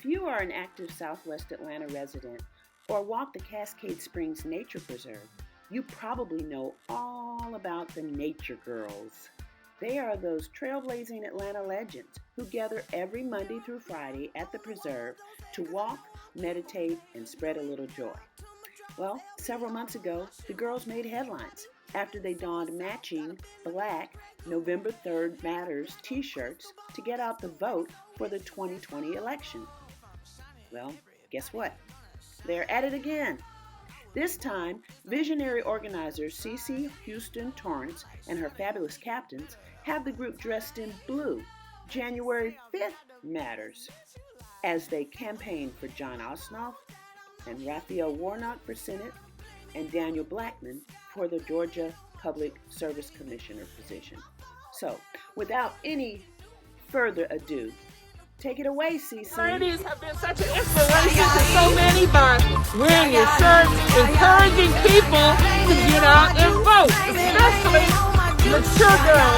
you are an active Southwest Atlanta resident or walk the Cascade Springs Nature Preserve, you probably know all about the Nature Gurlz. They are those trailblazing Atlanta legends who gather every Monday through Friday at the preserve to walk, meditate, and spread a little joy. Well, several months ago, the girls made headlines after they donned matching black November 3rd Matters t-shirts to get out the vote for the 2020 election. Well, guess what? They're at it again. This time, visionary organizer Cece Houston Torrance and her fabulous captains have the group dressed in blue. January 5th matters as they campaign for John Ossoff and Raphael Warnock for Senate and Daniel Blackman for the Georgia Public Service Commissioner position. So, without any further ado, take it away, Cece. Ladies have been such an inspiration to so many by wearing your shirts, encouraging people to get out and vote, especially mature girls.